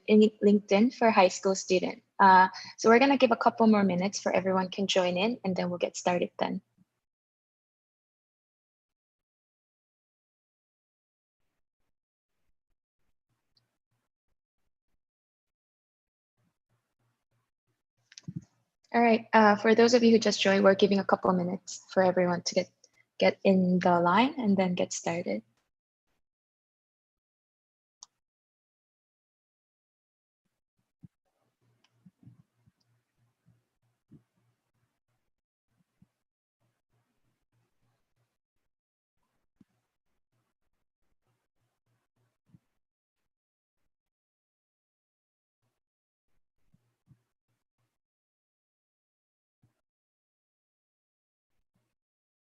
in LinkedIn for high school student. So we're going to give a couple more minutes for everyone can join in, and then we'll get started then. All right, for those of you who just joined, we're giving a couple minutes for everyone to get in the line and then get started.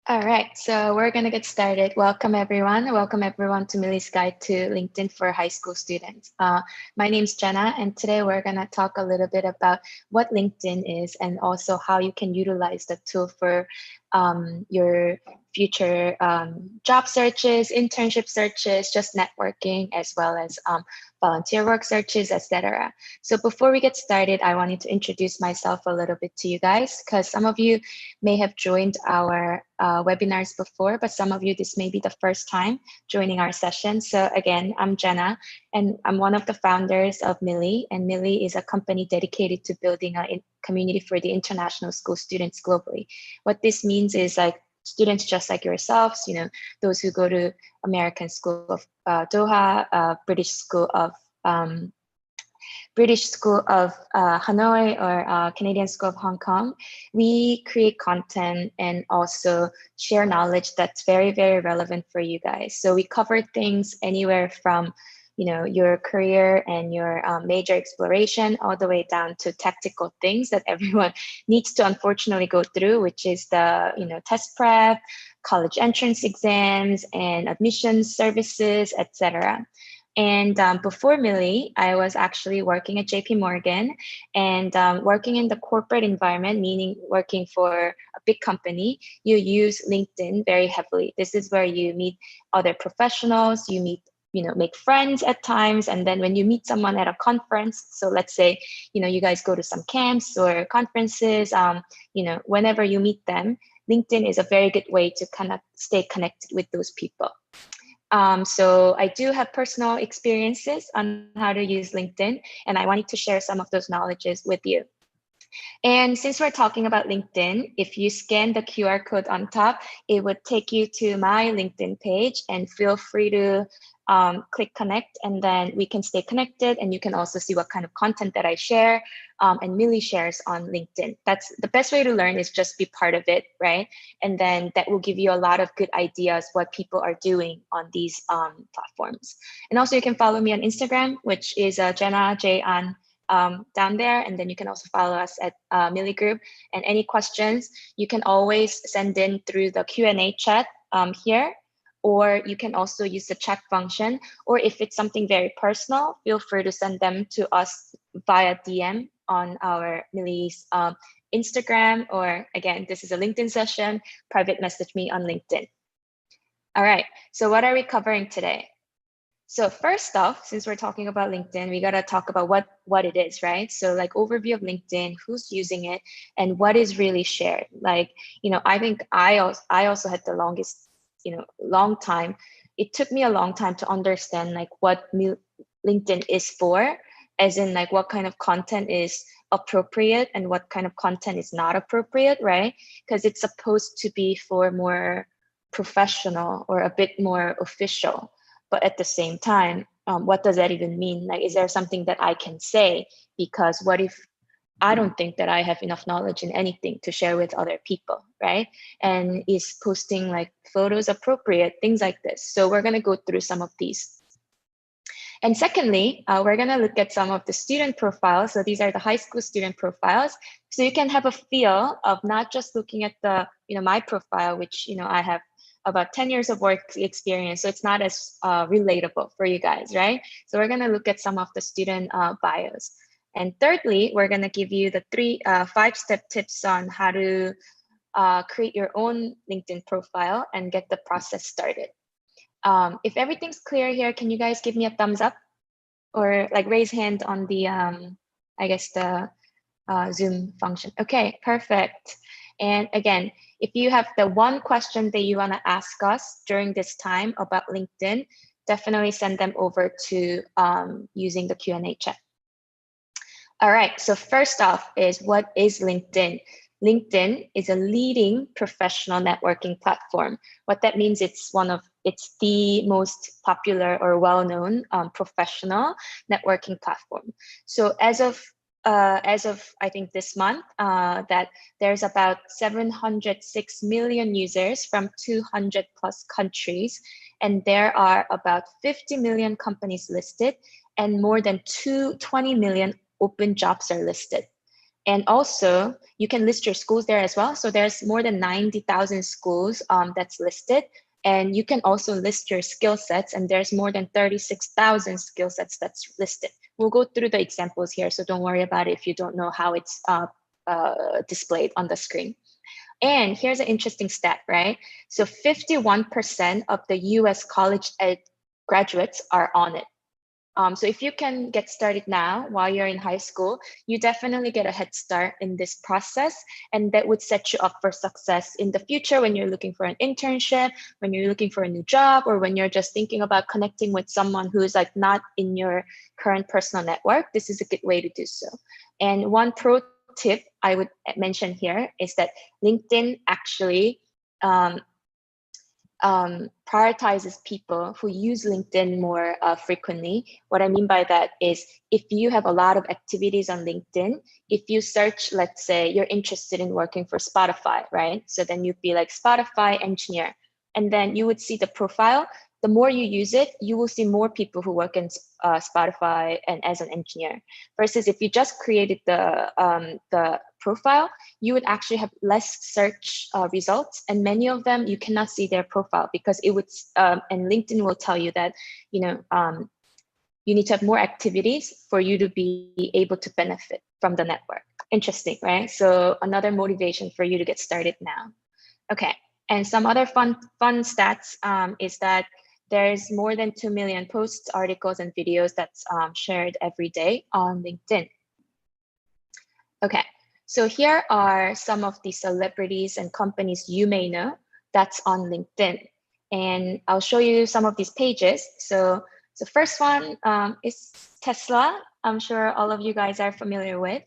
All right, so we're going to get started. Welcome, everyone. Welcome, everyone, to Millie's Guide to LinkedIn for High School Students. My name's Jenna, and today we're going to talk a little bit about what LinkedIn is and also how you can utilize the tool for your future job searches, internship searches, just networking, as well as volunteer work searches, etc. So before we get started, I wanted to introduce myself a little bit to you guys, because some of you may have joined our webinars before, but some of you, this may be the first time joining our session. So again, I'm Jenna, and I'm one of the founders of Millie, and Millie is a company dedicated to building a community for the international school students globally. What this means is like students just like yourselves, those who go to American School of Doha, British School of Hanoi, or Canadian School of Hong Kong. We create content and also share knowledge that's very, very relevant for you guys. So we cover things anywhere from your career and your major exploration all the way down to tactical things that everyone needs to unfortunately go through, which is the test prep, college entrance exams, and admissions services, etc. And before Millie, I was actually working at JP Morgan and working in the corporate environment, meaning working for a big company. You use LinkedIn very heavily. This is where you meet other professionals, you meet make friends at times. And then when you meet someone at a conference, so let's say, you guys go to some camps or conferences, whenever you meet them, LinkedIn is a very good way to kind of stay connected with those people. So I do have personal experiences on how to use LinkedIn, and I wanted to share some of those knowledges with you. And since we're talking about LinkedIn, if you scan the QR code on top, it would take you to my LinkedIn page, and feel free to click connect, and then we can stay connected, and you can also see what kind of content that I share and Millie shares on LinkedIn. That's the best way to learn, is just be part of it, right? And then that will give you a lot of good ideas what people are doing on these platforms. And also you can follow me on Instagram, which is Jenna J An down there. And then you can also follow us at Millie Group. And any questions, you can always send in through the Q&A chat here, or you can also use the chat function. Or if it's something very personal, feel free to send them to us via DM on our Millie's Instagram, or again, this is a LinkedIn session, private message me on LinkedIn. All right, so what are we covering today? So first off, since we're talking about LinkedIn, we got to talk about what it is, right? So like overview of LinkedIn, who's using it, and what is really shared. Like, I think I also had the longest, long time. It took me a long time to understand like what LinkedIn is for, as in like what kind of content is appropriate and what kind of content is not appropriate, right? Because it's supposed to be for more professional or a bit more official. But at the same time, what does that even mean? Like, is there something that I can say? Because what if I don't think that I have enough knowledge in anything to share with other people, right? And is posting like photos appropriate, things like this. So we're going to go through some of these. And secondly, we're going to look at some of the student profiles. So these are the high school student profiles. So you can have a feel of not just looking at the, my profile, which, I have about 10 years of work experience. So it's not as relatable for you guys, right? So we're going to look at some of the student bios. And thirdly, we're going to give you the 5-step tips on how to create your own LinkedIn profile and get the process started. If everything's clear here, can you guys give me a thumbs up? or like raise hand on the, I guess the Zoom function. Okay, perfect. And again, if you have the one question that you want to ask us during this time about LinkedIn, definitely send them over to using the Q&A chat. All right, so first off is, what is LinkedIn? LinkedIn is a leading professional networking platform. What that means, it's the most popular or well-known professional networking platform. So as of I think this month, that there's about 706 million users from 200 plus countries, and there are about 50 million companies listed, and more than 20 million open jobs are listed. And also, you can list your schools there as well. So there's more than 90,000 schools that's listed. And you can also list your skill sets, and there's more than 36,000 skill sets that's listed. We'll go through the examples here, so don't worry about it if you don't know how it's displayed on the screen. And here's an interesting stat, right? So 51% of the US college ed graduates are on it. So if you can get started now while you're in high school, you definitely get a head start in this process, and that would set you up for success in the future when you're looking for an internship, when you're looking for a new job, or when you're just thinking about connecting with someone who's like not in your current personal network. This is a good way to do so. And one pro tip I would mention here is that LinkedIn actually prioritizes people who use LinkedIn more frequently. What I mean by that is, if you have a lot of activities on LinkedIn, if you search, let's say you're interested in working for Spotify, right? So then you'd be like Spotify engineer, and then you would see the profile. The more you use it, you will see more people who work in Spotify and as an engineer. Versus if you just created the profile, you would actually have less search results, and many of them you cannot see their profile, because it would and LinkedIn will tell you that you need to have more activities for you to be able to benefit from the network. Interesting, right? So another motivation for you to get started now. Okay, and some other fun stats is that there's more than 2 million posts, articles, and videos that's shared every day on LinkedIn. Okay, so here are some of the celebrities and companies you may know that's on LinkedIn. And I'll show you some of these pages. So the first one is Tesla. I'm sure all of you guys are familiar with.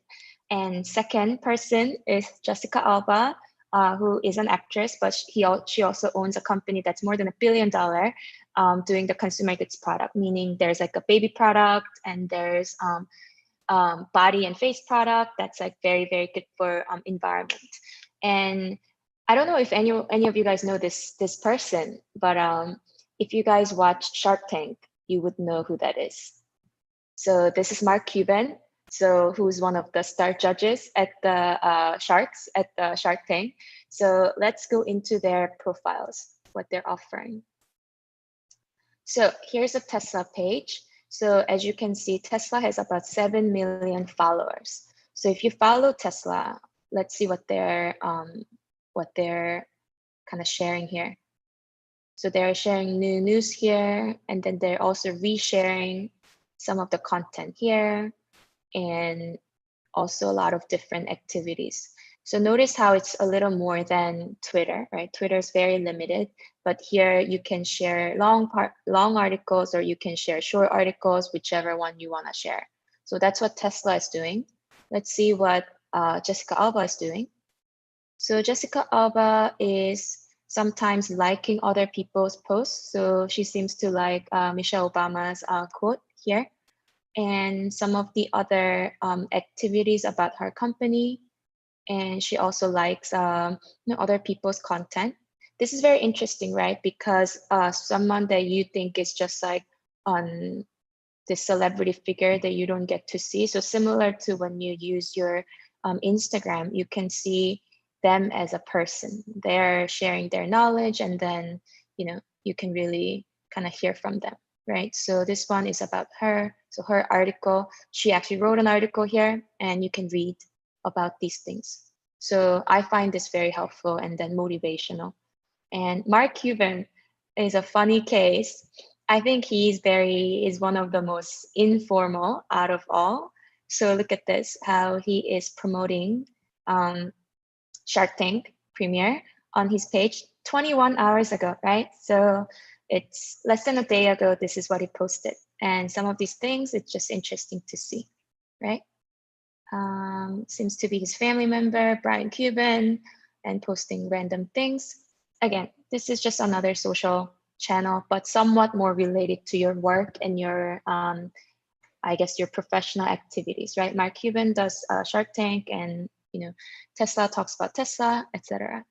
And second person is Jessica Alba, who is an actress, but she also owns a company that's more than $1 billion doing the consumer goods product, meaning there's like a baby product, and there's body and face product that's like very, very good for environment. And I don't know if any of you guys know this person, but if you guys watch Shark Tank, you would know who that is. So this is Mark Cuban, so who's one of the star judges at the Shark Tank. So let's go into their profiles, what they're offering. So here's a Tesla page. So as you can see, Tesla has about 7 million followers. So if you follow Tesla, let's see what they're kind of sharing here. So they're sharing new news here, and then they're also resharing some of the content here, and also a lot of different activities. So notice how it's a little more than Twitter, right? Twitter is very limited, but here you can share long articles, or you can share short articles, whichever one you want to share. So that's what Tesla is doing. Let's see what Jessica Alba is doing. So Jessica Alba is sometimes liking other people's posts. So she seems to like Michelle Obama's quote here, and some of the other activities about her company. And she also likes other people's content. This is very interesting, right? Because someone that you think is just like on this celebrity figure that you don't get to see. So similar to when you use your Instagram, you can see them as a person. They're sharing their knowledge, and then you can really kind of hear from them, right? So this one is about her. So her article, she actually wrote an article here, and you can read about these things. So I find this very helpful and then motivational. And Mark Cuban is a funny case. I think is one of the most informal out of all. So look at this, how he is promoting Shark Tank premiere on his page 21 hours ago, right? So it's less than a day ago, this is what he posted. And some of these things, it's just interesting to see, right? Seems to be his family member, Brian Cuban, and posting random things. Again, this is just another social channel, but somewhat more related to your work and your, I guess, your professional activities, right? Mark Cuban does Shark Tank, and Tesla talks about Tesla, etc.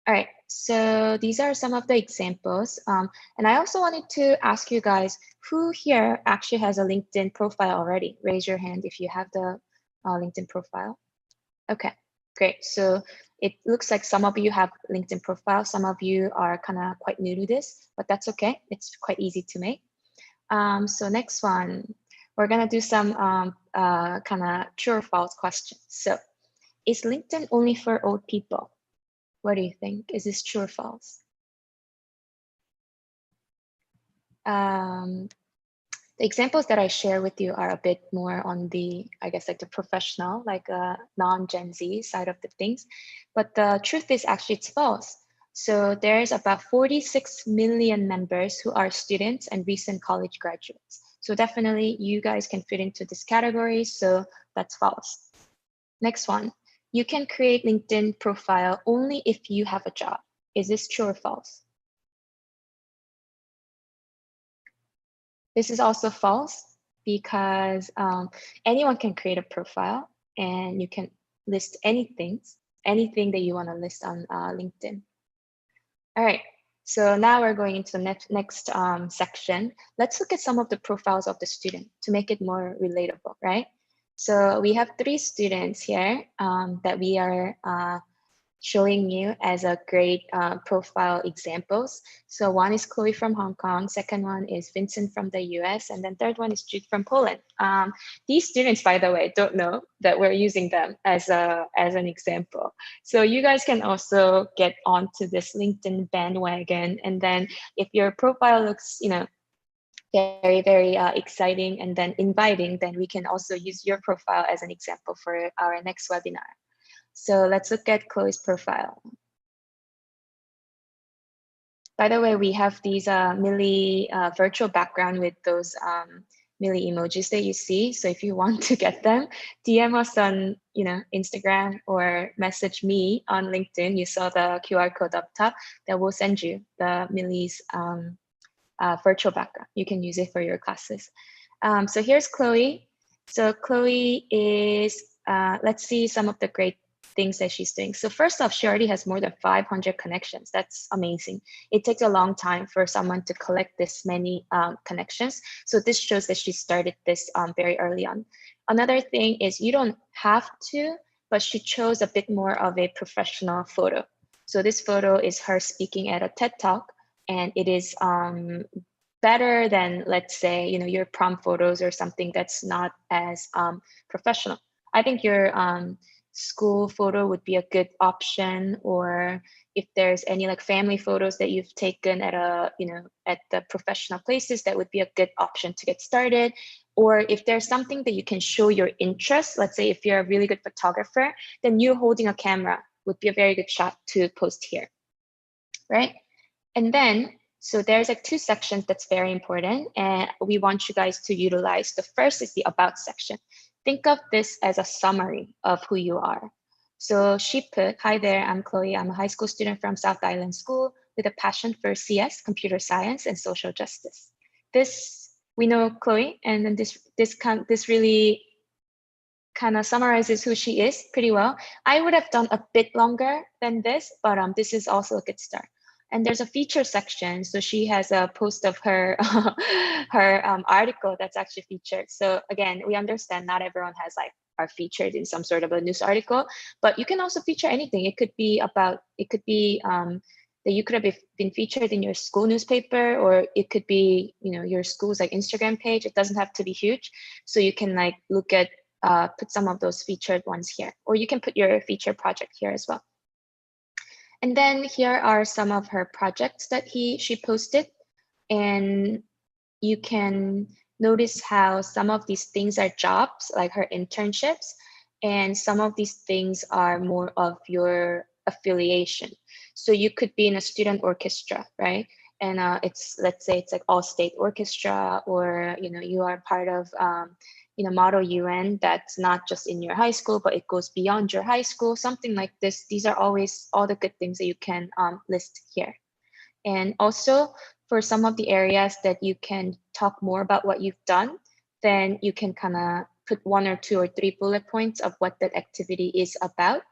All right, so these are some of the examples. And I also wanted to ask you guys, who here actually has a LinkedIn profile already? Raise your hand if you have the LinkedIn profile. Okay, great. So it looks like some of you have LinkedIn profile. Some of you are kind of quite new to this, but that's okay. It's quite easy to make. So next one, we're gonna do some kind of true or false questions. So is LinkedIn only for old people? What do you think? Is this true or false? The examples that I share with you are a bit more on the, I guess, like the professional, like non-Gen Z side of the things. But the truth is actually it's false. So there's about 46 million members who are students and recent college graduates. So definitely you guys can fit into this category. So that's false. Next one, you can create LinkedIn profile only if you have a job. Is this true or false? This is also false because anyone can create a profile and you can list anything that you want to list on LinkedIn. All right, so now we're going into the next section. Let's look at some of the profiles of the student to make it more relatable, right? So we have 3 students here that we are showing you as a great profile examples. So one is Chloe from Hong Kong, second one is Vincent from the US, and then third one is Jude from Poland. These students, by the way, don't know that we're using them as an example. So you guys can also get onto this LinkedIn bandwagon, and then if your profile looks, very, very exciting and then inviting, then we can also use your profile as an example for our next webinar. So let's look at Chloe's profile. By the way, we have these Millie virtual background with those Millie emojis that you see. So if you want to get them, DM us on Instagram or message me on LinkedIn. You saw the QR code up top that will send you the Millie's virtual background. You can use it for your classes. So here's Chloe. So Chloe is, let's see some of the great things that she's doing. So first off, she already has more than 500 connections. That's amazing. It takes a long time for someone to collect this many connections. So this shows that she started this very early on. Another thing is you don't have to, but she chose a bit more of a professional photo. So this photo is her speaking at a TED Talk, and it is better than, let's say, your prom photos or something that's not as professional. I think your school photo would be a good option, or if there's any like family photos that you've taken at at the professional places, that would be a good option to get started. Or if there's something that you can show your interest, let's say if you're a really good photographer, then you holding a camera would be a very good shot to post here, right? And then, so there's like 2 sections that's very important, and we want you guys to utilize. The first is the about section. Think of this as a summary of who you are. So she put, hi there, I'm Chloe. I'm a high school student from South Island School with a passion for CS, computer science, and social justice. This, we know Chloe, and then this really kind of summarizes who she is pretty well. I would have done a bit longer than this, but this is also a good start. And there's a feature section. So she has a post of her her article that's actually featured. So again, we understand not everyone has are featured in some sort of a news article, but you can also feature anything. It could be that you could have been featured in your school newspaper, or it could be your school's like Instagram page. It doesn't have to be huge. So you can like look at put some of those featured ones here, or you can put your feature project here as well. And then here are some of her projects that she posted. And you can notice how some of these things are jobs, like her internships, and some of these things are more of your affiliation. So you could be in a student orchestra, right? And it's, let's say it's like all state orchestra, or you are part of Model UN, that's not just in your high school, but it goes beyond your high school, something like this. These are always all the good things that you can list here. And also for some of the areas that you can talk more about what you've done, then you can kind of put 1 or 2 or 3 bullet points of what that activity is about,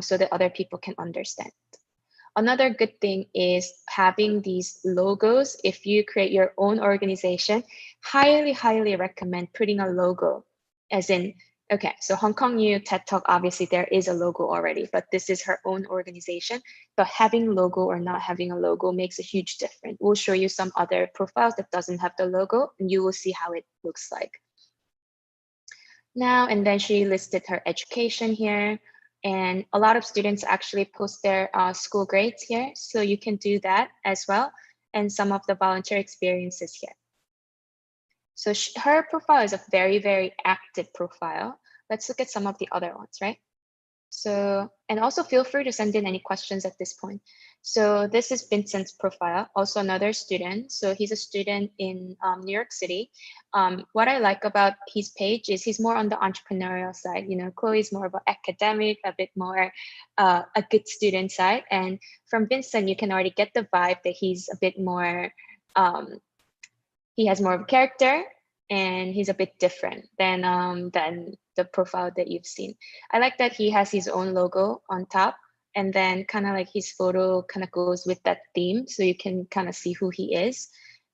so that other people can understand. Another good thing is having these logos. If you create your own organization, highly, highly recommend putting a logo, as in, okay, so Hong Kong U TED Talk, obviously there is a logo already, but this is her own organization. But having logo or not having a logo makes a huge difference. We'll show you some other profiles that doesn't have the logo, and you will see how it looks like. Now, and then she listed her education here. And a lot of students actually post their school grades here. So you can do that as well. And some of the volunteer experiences here. So her profile is a very, very active profile. Let's look at some of the other ones, right? So, and also feel free to send in any questions at this point. So this is Vincent's profile, also another student. So he's a student in New York City. What I like about his page is he's more on the entrepreneurial side. Chloe's more of an academic, a bit more a good student side. And from Vincent, you can already get the vibe that he's a bit more, he has more of a character, and he's a bit different than the profile that you've seen. I like that he has his own logo on top, and then kind of like his photo kind of goes with that theme, so you can kind of see who he is.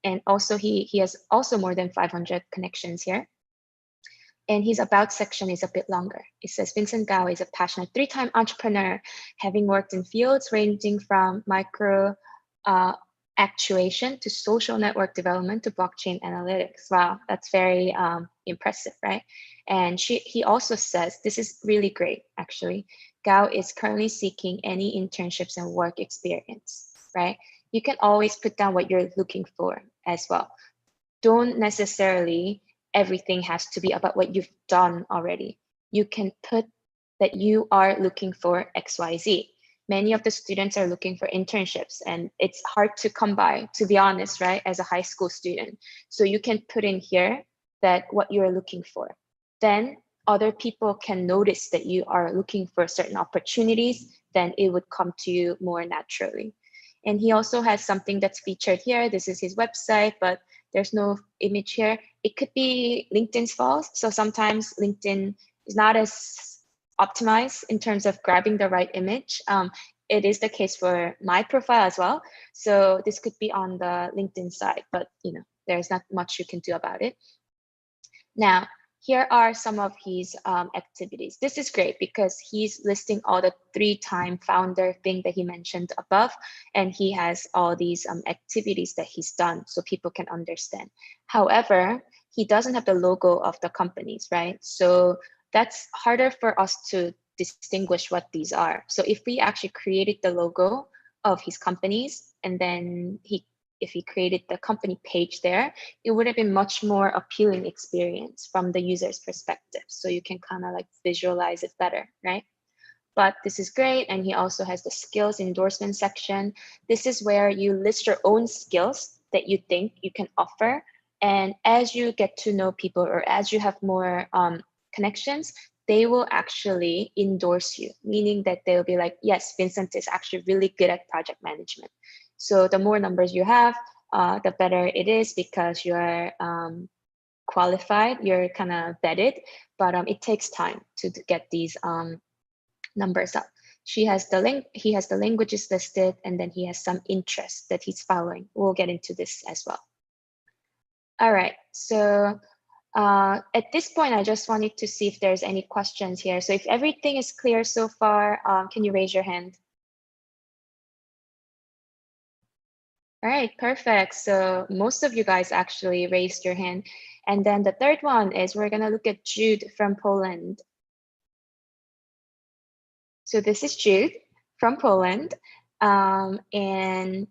And also he has also more than 500 connections here. And his about section is a bit longer. It says Vincent Gao is a passionate 3-time entrepreneur, having worked in fields ranging from micro actuation to social network development to blockchain analytics. Wow, that's very impressive, right? And he also says, this is really great, actually. Gao is currently seeking any internships and work experience, right? You can always put down what you're looking for as well. Don't necessarily everything has to be about what you've done already. You can put that you are looking for XYZ. Many of the students are looking for internships, and it's hard to come by, to be honest, right, as a high school student. So you can put in here that what you're looking for. Then other people can notice that you are looking for certain opportunities, then it would come to you more naturally. And he also has something that's featured here. This is his website, but there's no image here. It could be LinkedIn's fault. So sometimes LinkedIn is not as optimized in terms of grabbing the right image. It is the case for my profile as well. So this could be on the LinkedIn side, but there's not much you can do about it. Now, here are some of his activities. This is great because he's listing all the 3-time founder thing that he mentioned above, and he has all these activities that he's done so people can understand. However, he doesn't have the logo of the companies, right? So that's harder for us to distinguish what these are. So if we actually created the logo of his companies, and then if he created the company page there, it would have been much more appealing experience from the user's perspective. So you can kind of like visualize it better, right? But this is great. And he also has the skills endorsement section. This is where you list your own skills that you think you can offer. And as you get to know people, or as you have more connections, they will actually endorse you, meaning that they'll be like, yes, Vincent is actually really good at project management. So the more numbers you have, the better it is, because you're qualified, you're kind of vetted, but it takes time to get these numbers up. He has the languages listed, and then he has some interests that he's following. We'll get into this as well. All right, so at this point, I just wanted to see if there's any questions here. So if everything is clear so far, can you raise your hand? All right, perfect. So most of you guys actually raised your hand. And then the third one is we're gonna look at Jude from Poland. So this is Jude from Poland, and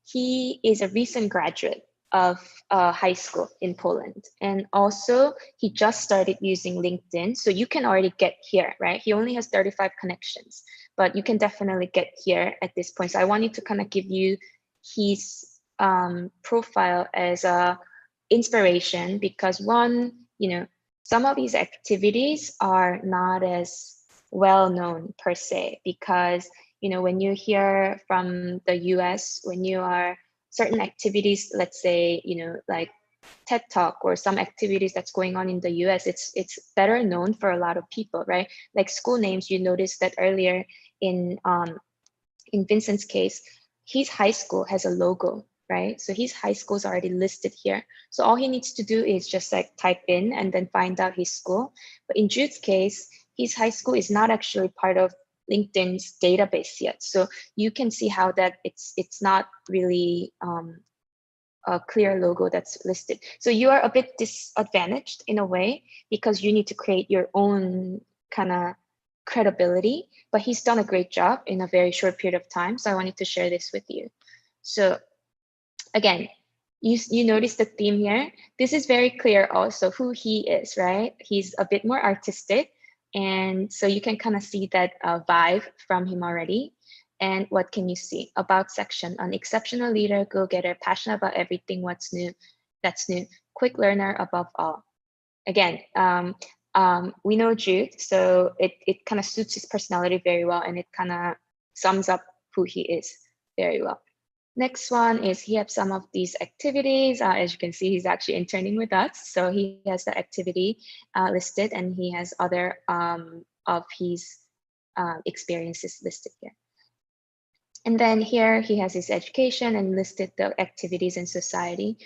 he is a recent graduate. of high school in Poland. And also, he just started using LinkedIn. So you can already get here, right? He only has 35 connections, but you can definitely get here at this point. So I wanted to kind of give you his profile as a inspiration, because one, some of these activities are not as well known per se, because when you hear from the US, when you are certain activities, let's say, like TED Talk or some activities that's going on in the US, it's better known for a lot of people, right? Like school names, you noticed that earlier in Vincent's case, his high school has a logo, right? So his high school is already listed here. So all he needs to do is just like type in and then find out his school. But in Jude's case, his high school is not actually part of LinkedIn's database yet. So you can see how that it's not really a clear logo that's listed. So you are a bit disadvantaged in a way, because you need to create your own kind of credibility, but he's done a great job in a very short period of time. So I wanted to share this with you. So again, you notice the theme here. This is very clear also who he is, right? He's a bit more artistic. And so you can kind of see that vibe from him already. And what can you see? About section: an exceptional leader, go-getter, passionate about everything what's new, that's new, quick learner above all. Again, we know Jude, so it kind of suits his personality very well, and it kind of sums up who he is very well. Next one is he has some of these activities. As you can see, he's actually interning with us. So he has the activity listed, and he has other of his experiences listed here. And then here he has his education and listed the activities in society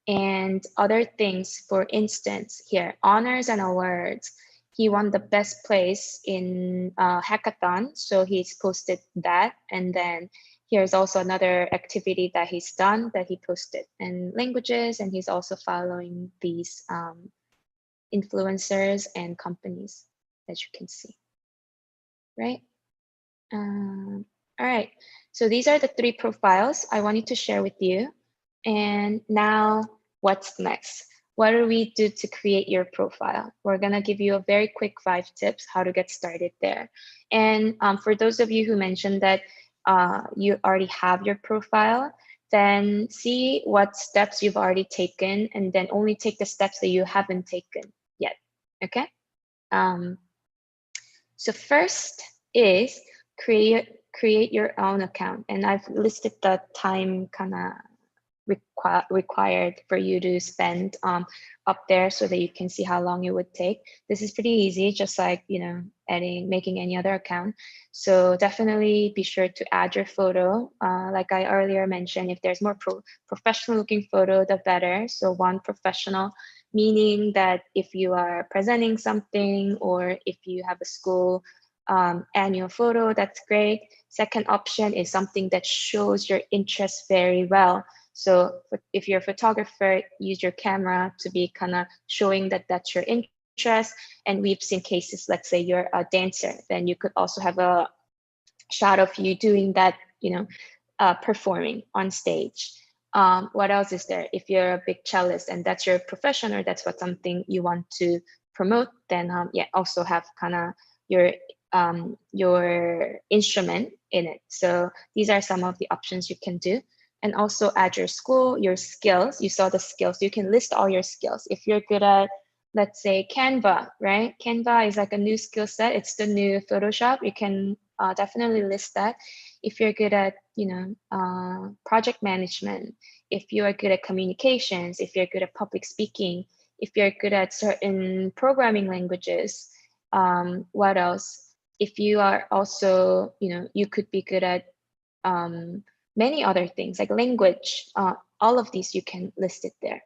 and other things. For instance, here, honors and awards. He won the best place in hackathon, so he's posted that. And then here's also another activity that he's done that he posted, and languages, and he's also following these influencers and companies, as you can see, right? All right, so these are the 3 profiles I wanted to share with you. And now what's next? What do we do to create your profile? We're gonna give you a very quick 5 tips how to get started there. And for those of you who mentioned that you already have your profile, then see what steps you've already taken, and then only take the steps that you haven't taken yet, okay? So first is create your own account, and I've listed the time kind of required for you to spend up there so that you can see how long it would take. This is pretty easy, just like making any other account. So definitely be sure to add your photo. Like I earlier mentioned, if there's more professional looking photo, the better. So one, professional, meaning that if you are presenting something or if you have a school annual photo, that's great. Second option is something that shows your interest very well. So if you're a photographer, use your camera to be kind of showing that that's your interest. And we've seen cases, let's say you're a dancer, then you could also have a shot of you doing that, performing on stage. What else is there? If you're a big cellist and that's your profession, or that's what something you want to promote, then yeah, also have kind of your instrument in it. So these are some of the options you can do. And also add your school, your skills. You saw the skills. You can list all your skills. If you're good at, let's say, Canva, right? Canva is like a new skill set. It's the new Photoshop. You can definitely list that. If you're good at, project management, if you are good at communications, if you're good at public speaking, if you're good at certain programming languages, what else? If you are also, you could be good at many other things like language, all of these you can list it there.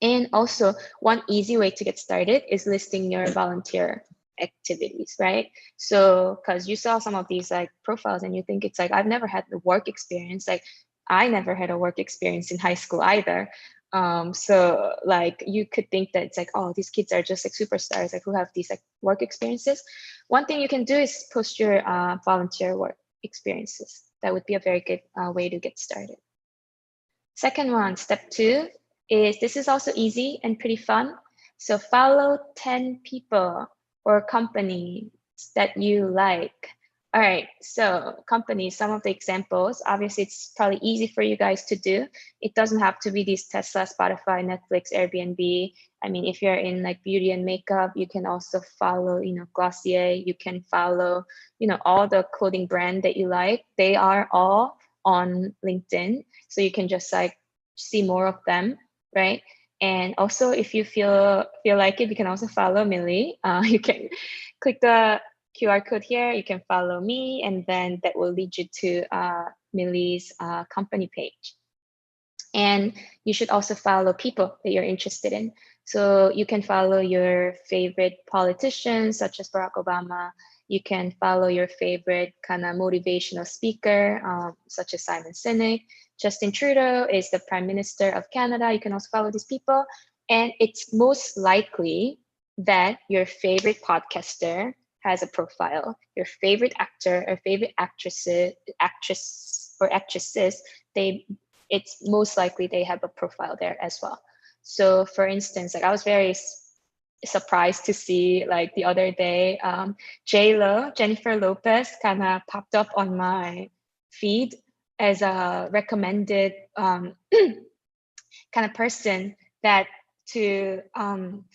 And also one easy way to get started is listing your volunteer activities, right? So because you saw some of these like profiles and you think it's like, I've never had the work experience. Like I never had a work experience in high school either. So like you could think that it's like, oh, these kids are just like superstars, like who have these like work experiences. One thing you can do is post your volunteer work experiences. That would be a very good way to get started. Second one, step 2 is, this is also easy and pretty fun. So follow 10 people or companies that you like. All right, so companies, some of the examples, obviously it's probably easy for you guys to do. It doesn't have to be these Tesla, Spotify, Netflix, Airbnb. I mean, if you're in like beauty and makeup, you can also follow, Glossier, you can follow, all the clothing brand that you like. They are all on LinkedIn. So you can just like see more of them, right? And also, if you feel like it, you can also follow Millie. You can click the QR code here. You can follow me, and then that will lead you to Millie's company page. And you should also follow people that you're interested in. So you can follow your favorite politicians, such as Barack Obama. You can follow your favorite kind of motivational speaker, such as Simon Sinek. Justin Trudeau is the Prime Minister of Canada. You can also follow these people. And it's most likely that your favorite podcaster has a profile. Your favorite actor or favorite actress or actresses, it's most likely they have a profile there as well. So for instance, like I was very surprised to see like the other day, J-Lo, Jennifer Lopez kind of popped up on my feed as a recommended kind of person that to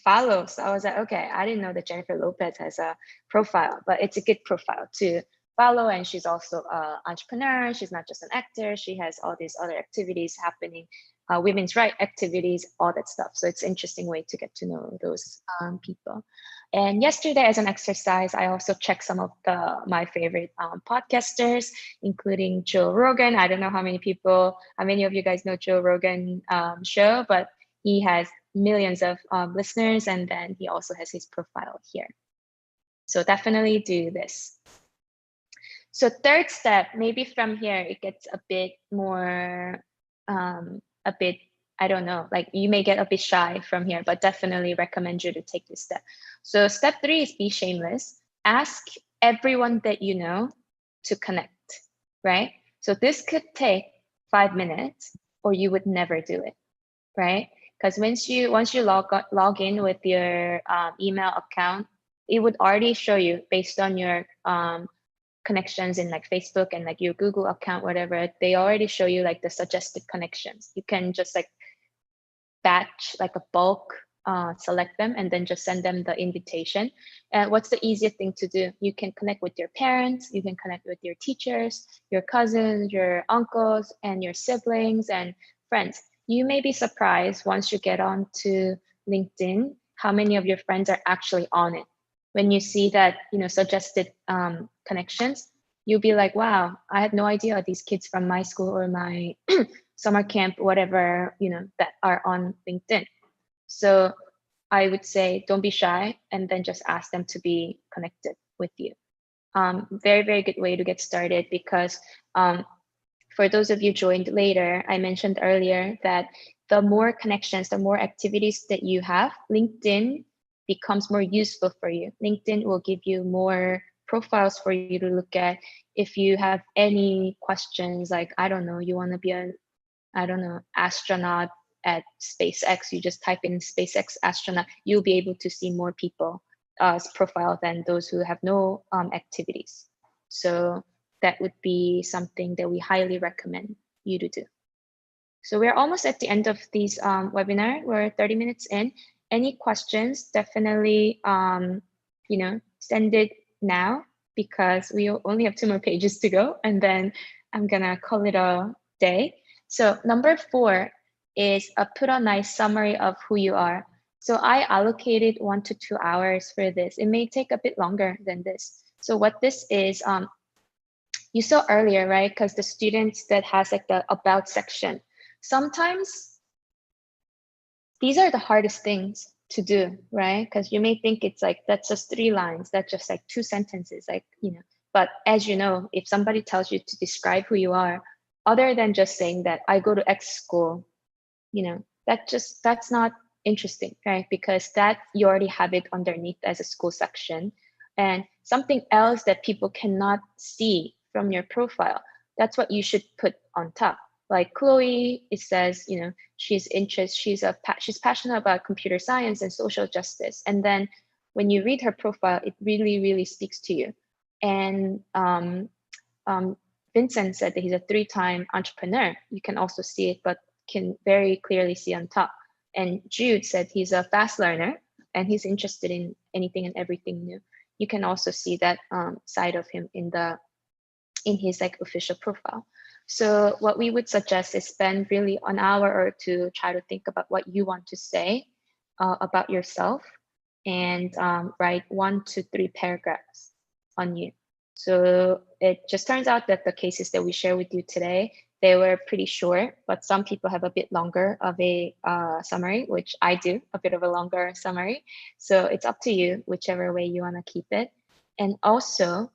follow. So I was like, okay, I didn't know that Jennifer Lopez has a profile, but it's a good profile to follow. And she's also an entrepreneur. She's not just an actor. She has all these other activities happening, women's rights activities, all that stuff. So it's an interesting way to get to know those people. And yesterday, as an exercise, I also checked some of my favorite podcasters, including Joe Rogan. I don't know how many of you guys know Joe Rogan show, but he has millions of listeners, and then he also has his profile here. So definitely do this. So third step, maybe from here, it gets a bit more, I don't know, like you may get a bit shy from here, but definitely recommend you to take this step. So step 3 is be shameless. Ask everyone that you know to connect, right? So this could take 5 minutes, or you would never do it, right? Because once you log in with your email account, it would already show you based on your connections in like Facebook and like your Google account, whatever. They already show you like the suggested connections. You can just like batch, like a bulk, select them and then just send them the invitation. And what's the easiest thing to do? You can connect with your parents, you can connect with your teachers, your cousins, your uncles, and your siblings and friends. You may be surprised once you get onto LinkedIn how many of your friends are actually on it. When you see that, suggested connections, you'll be like, wow, I had no idea these kids from my school or my summer camp, whatever, that are on LinkedIn. So I would say don't be shy and then just ask them to be connected with you. Very, very good way to get started, because for those of you joined later, I mentioned earlier that the more connections, the more activities that you have, LinkedIn becomes more useful for you. LinkedIn will give you more profiles for you to look at. If you have any questions, like, I don't know, you want to be astronaut at SpaceX, you just type in SpaceX astronaut, you'll be able to see more people's profile than those who have no activities. So that would be something that we highly recommend you to do. So we're almost at the end of this webinar. We're 30 minutes in. Any questions, definitely, send it now, because we only have 2 more pages to go, and then I'm gonna call it a day. So number 4 is put a nice summary of who you are. So I allocated 1 to 2 hours for this. It may take a bit longer than this. So what this is, you saw earlier, right? Because the students that has like the about section, sometimes these are the hardest things to do, right? Because you may think it's like, that's just 3 lines, that's just like 2 sentences, like, but as you know, if somebody tells you to describe who you are, other than just saying that I go to X school, that's not interesting, right? Because that you already have it underneath as a school section. And something else that people cannot see from your profile, that's what you should put on top. Like Chloe, it says, she's passionate about computer science and social justice. And then when you read her profile, it really, really speaks to you. And Vincent said that he's a 3-time entrepreneur. You can also see it, but can very clearly see on top. And Jude said he's a fast learner and he's interested in anything and everything new. You can also see that side of him in his like official profile. So what we would suggest is spend really an hour or two, try to think about what you want to say about yourself, and write 1 to 3 paragraphs on you. So it just turns out that the cases that we share with you today, they were pretty short, but some people have a bit longer of a summary, which I do, a bit of a longer summary. So it's up to you, whichever way you want to keep it. And also,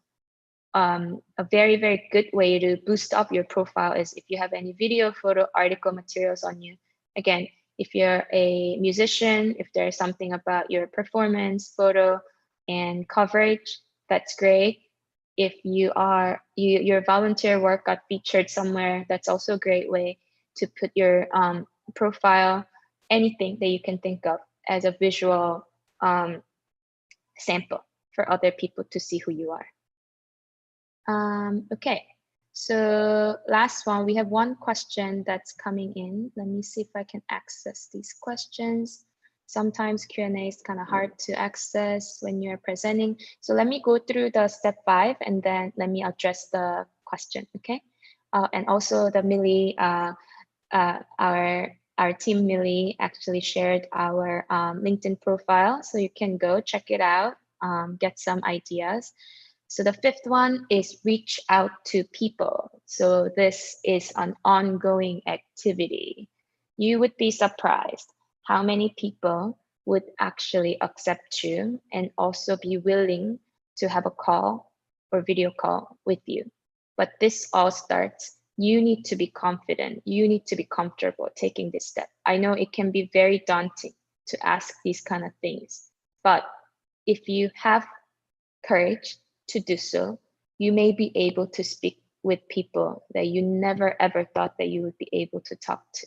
a very, very good way to boost up your profile is if you have any video, photo, article materials on you. Again, if you're a musician, if there's something about your performance, photo, and coverage, that's great. If your volunteer work got featured somewhere, that's also a great way to put your profile, anything that you can think of as a visual sample for other people to see who you are. Okay, so last one, we have one question that's coming in. Let me see if I can access these questions. Sometimes Q&A is kind of hard to access when you're presenting. So let me go through the step 5 and then let me address the question, okay? And also the Millie, our team Millie actually shared our LinkedIn profile. So you can go check it out, get some ideas. So the 5th one is reach out to people. So this is an ongoing activity. You would be surprised how many people would actually accept you and also be willing to have a call or video call with you. But this all starts, you need to be confident. You need to be comfortable taking this step. I know it can be very daunting to ask these kind of things, but if you have courage to do so, you may be able to speak with people that you never ever thought that you would be able to talk to.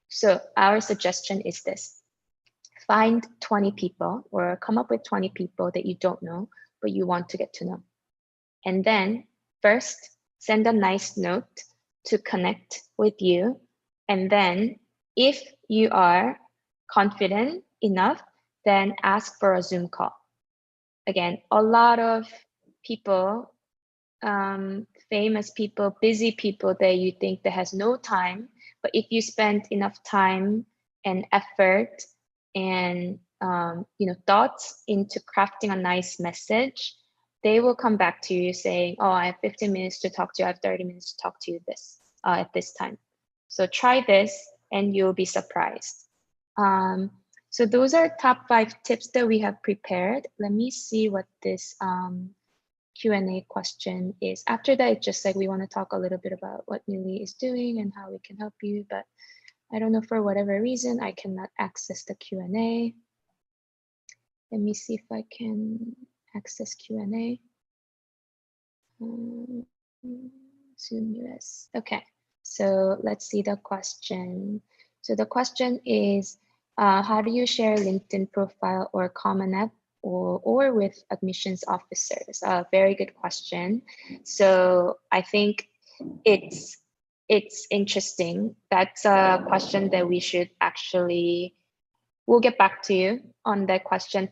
So our suggestion is this: find 20 people or come up with 20 people that you don't know, but you want to get to know. And then first, send a nice note to connect with you. And then if you are confident enough, then ask for a Zoom call. Again, a lot of people, famous people, busy people that you think that has no time, but if you spend enough time and effort and thoughts into crafting a nice message, they will come back to you saying, oh, I have 15 minutes to talk to you, I have 30 minutes to talk to you at this time. So try this and you'll be surprised. So those are top 5 tips that we have prepared. Let me see what this Q&A question is. After that, it's just like we want to talk a little bit about what Millie is doing and how we can help you, but I don't know, for whatever reason, I cannot access the Q&A. Let me see if I can access Q&A. Zoom US. Okay, so let's see the question. So the question is, how do you share LinkedIn profile or Common App or with admissions officers? A very good question. So I think it's interesting. That's a question that we should actually, we'll get back to you on that question,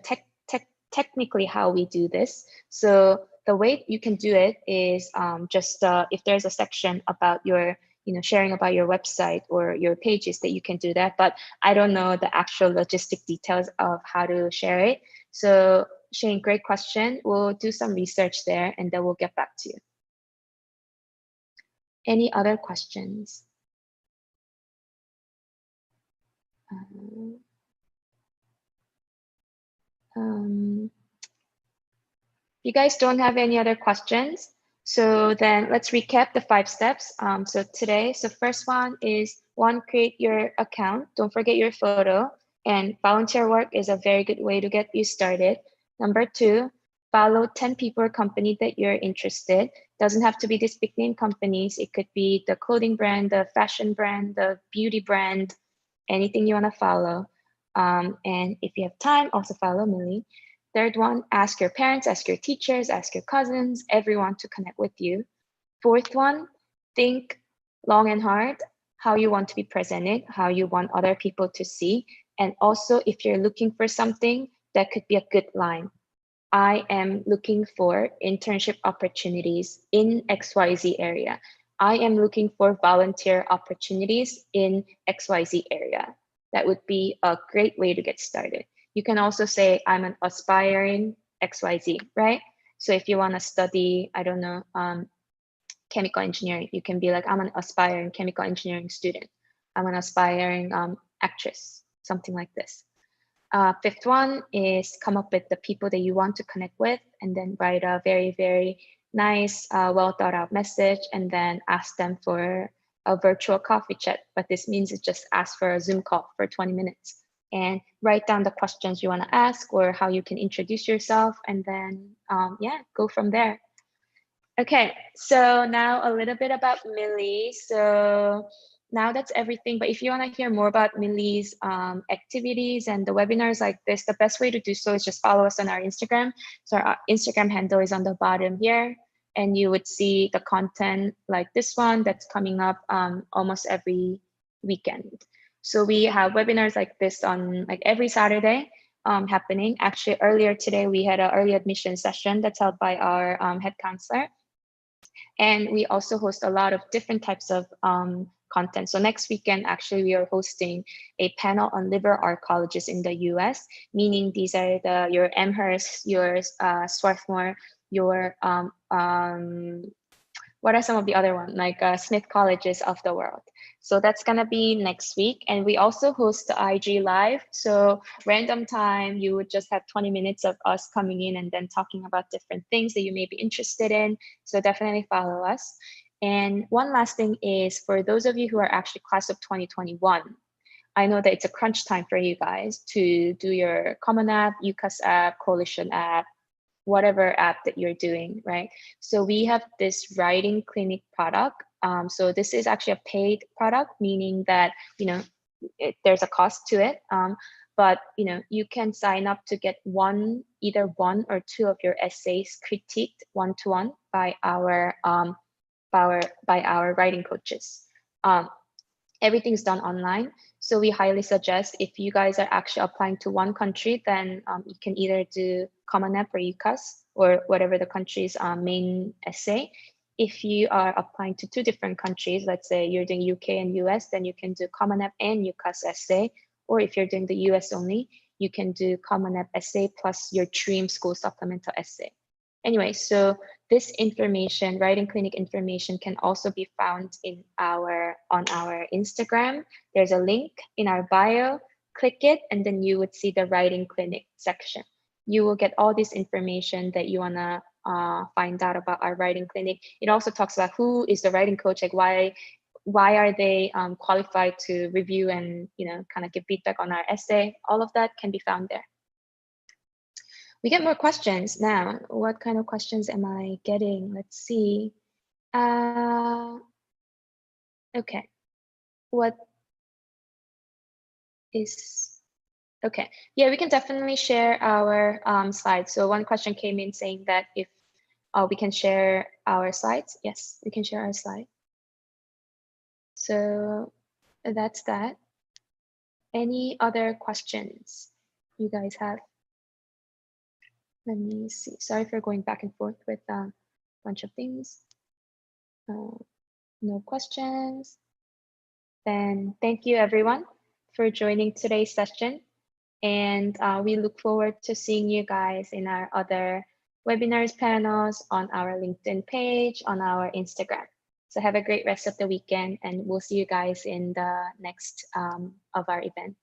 technically how we do this. So the way you can do it is just if there's a section about your, sharing about your website or your pages, that you can do that. But I don't know the actual logistic details of how to share it. So Shane, great question. We'll do some research there and then we'll get back to you. Any other questions? If you guys don't have any other questions, so then let's recap the 5 steps. So first one is, 1, create your account. Don't forget your photo, and volunteer work is a very good way to get you started. Number 2, follow 10 people or company that you're interested. Doesn't have to be these big name companies. It could be the clothing brand, the fashion brand, the beauty brand, anything you want to follow. And if you have time, also follow Millie. Third one, ask your parents, ask your teachers, ask your cousins, everyone to connect with you. Fourth one, think long and hard how you want to be presented, how you want other people to see. And also, if you're looking for something, that could be a good line. I am looking for internship opportunities in XYZ area. I am looking for volunteer opportunities in XYZ area. That would be a great way to get started. You can also say, I'm an aspiring XYZ, right? So if you want to study, I don't know, chemical engineering, you can be like, I'm an aspiring chemical engineering student. I'm an aspiring actress, something like this. Fifth one is come up with the people that you want to connect with, and then write a very, very nice, well thought out message, and then ask them for a virtual coffee chat. But this means it's just ask for a Zoom call for 20 minutes and write down the questions you want to ask or how you can introduce yourself, and then yeah, go from there. Okay, so now a little bit about Millie. So now that's everything. But if you want to hear more about Millie's activities and the webinars like this, the best way to do so is just follow us on our Instagram. So our Instagram handle is on the bottom here. And you would see the content like this one that's coming up almost every weekend. So we have webinars like this on like every Saturday happening. Actually, earlier today, we had an early admission session that's held by our head counselor. And we also host a lot of different types of content. So next weekend, actually, we are hosting a panel on liberal art colleges in the US, meaning these are your Amherst, your Swarthmore, your, what are some of the other ones, like Smith colleges of the world. So that's gonna be next week. And we also host the IG Live. So random time, you would just have 20 minutes of us coming in and then talking about different things that you may be interested in. So definitely follow us. And one last thing is for those of you who are actually class of 2021, I know that it's a crunch time for you guys to do your Common App, UCAS app, Coalition app, whatever app that you're doing, right? So we have this writing clinic product. So this is actually a paid product, meaning that, you know, there's a cost to it. But, you know, you can sign up to get either one or two of your essays critiqued one-to-one by our writing coaches. Everything's done online. So we highly suggest if you guys are actually applying to one country, then you can either do Common App or UCAS or whatever the country's main essay. If you are applying to two different countries, let's say you're doing UK and US, then you can do Common App and UCAS essay. Or if you're doing the US only, you can do Common App essay plus your Dream School supplemental essay. Anyway, so this information, writing clinic information, can also be found on our Instagram. There's a link in our bio. Click it, and then you would see the writing clinic section. You will get all this information that you wanna find out about our writing clinic. It also talks about who is the writing coach, like why are they qualified to review and kind of give feedback on our essay. All of that can be found there. We get more questions now. What kind of questions am I getting? Let's see. Okay. What is, okay. Yeah, we can definitely share our slides. So one question came in saying that if we can share our slides. Yes, we can share our slide. So that's that. Any other questions you guys have? Let me see. Sorry for going back and forth with a bunch of things. No questions. Then thank you everyone for joining today's session. And we look forward to seeing you guys in our other webinars, panels, on our LinkedIn page, on our Instagram. So have a great rest of the weekend, and we'll see you guys in the next of our event.